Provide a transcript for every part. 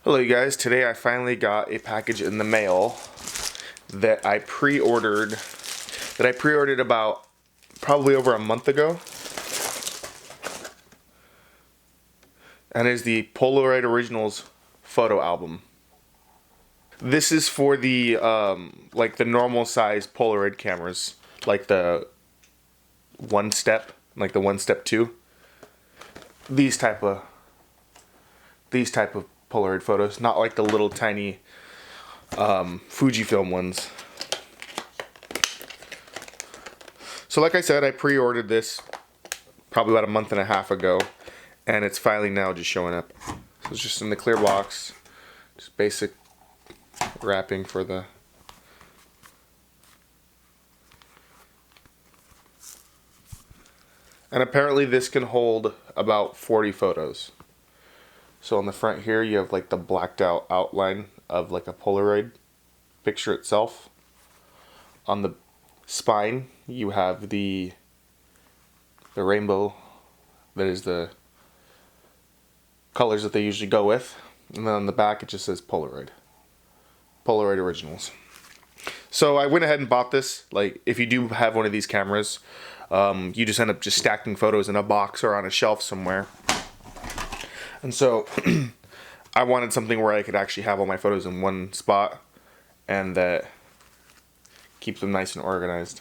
Hello you guys, today I finally got a package in the mail that I pre-ordered about probably over a month ago. And it's the Polaroid Originals photo album. This is for the like the normal size Polaroid cameras, like the one step 2. These type of Polaroid photos, not like the little tiny Fujifilm ones. So like I said, I pre-ordered this probably about a month and a half ago, and it's finally now just showing up. So it's just in the clear box, just basic wrapping for the and apparently this can hold about 40 photos. So on the front here you have like the blacked out outline of like a Polaroid picture itself. On the spine you have the rainbow, that is the colors that they usually go with. And then on the back it just says Polaroid Originals. So I went ahead and bought this. Like, if you do have one of these cameras, you just end up just stacking photos in a box or on a shelf somewhere. And so I wanted something where I could actually have all my photos in one spot and that keeps them nice and organized.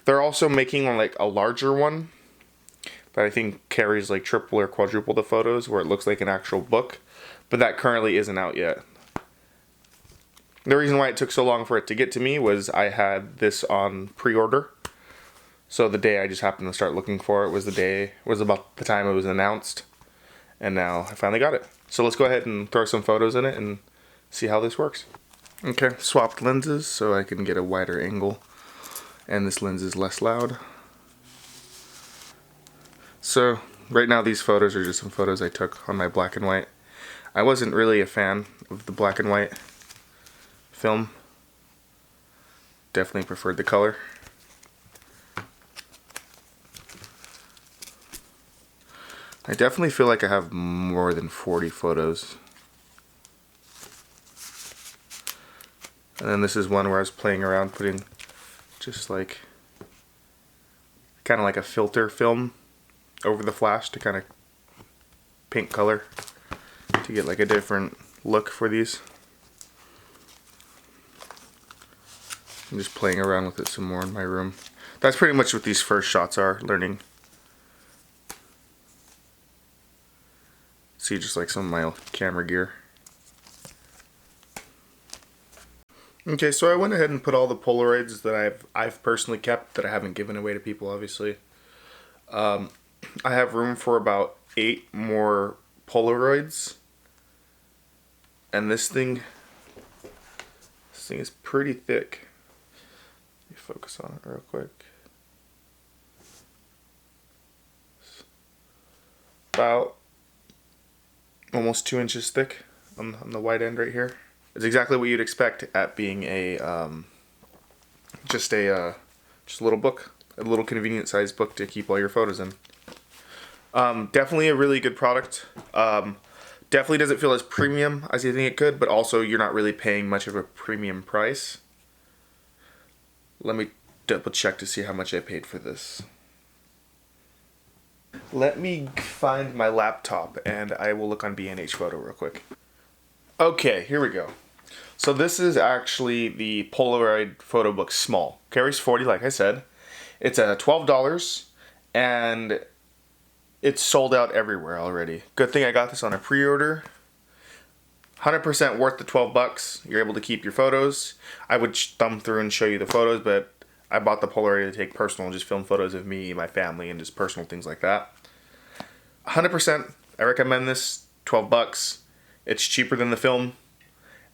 They're also making like a larger one that I think carries like triple or quadruple the photos, where it looks like an actual book, but that currently isn't out yet. The reason why it took so long for it to get to me was I had this on pre-order. So the day I just happened to start looking for it was about the time it was announced, and now I finally got it. So let's go ahead and throw some photos in it and see how this works. Okay, swapped lenses so I can get a wider angle, and this lens is less loud. So right now these photos are just some photos I took on my black and white. I wasn't really a fan of the black and white film. Definitely preferred the color. I definitely feel like I have more than 40 photos. And then this is one where I was playing around putting just like kind of like a filter film over the flash to kind of paint color to get like a different look for these. I'm just playing around with it some more in my room. That's pretty much what these first shots are, learning. See just like some of my camera gear. Okay, so I went ahead and put all the Polaroids that I've personally kept, that I haven't given away to people, obviously. I have room for about 8 more Polaroids, and this thing is pretty thick. Let me focus on it real quick. About almost 2 inches thick on the wide end right here. It's exactly what you'd expect at being a just a little book, a little convenient sized book to keep all your photos in. Definitely a really good product. Definitely doesn't feel as premium as you think it could, but also you're not really paying much of a premium price. Let me double check to see how much I paid for this. Let me find my laptop and I will look on B&H Photo real quick. Okay, here we go. So this is actually the Polaroid Photo Book Small. Carries 40, like I said. It's $12 and it's sold out everywhere already. Good thing I got this on a pre-order. 100% worth the 12 bucks. You're able to keep your photos. I would thumb through and show you the photos, but I bought the Polaroid to take personal, just film photos of me, my family, and just personal things like that. 100%, I recommend this. 12 bucks. It's cheaper than the film,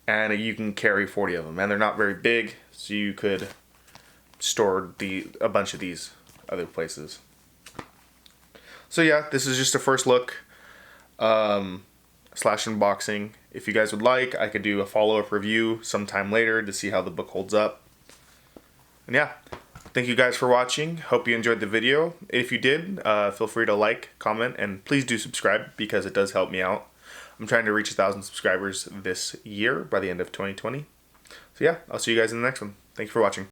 and you can carry 40 of them. And they're not very big, so you could store a bunch of these other places. So yeah, this is just a first look slash unboxing. If you guys would like, I could do a follow-up review sometime later to see how the book holds up. And yeah, thank you guys for watching. Hope you enjoyed the video. If you did, feel free to like, comment, and please do subscribe because it does help me out. I'm trying to reach 1,000 subscribers this year by the end of 2020. So yeah, I'll see you guys in the next one. Thank you for watching.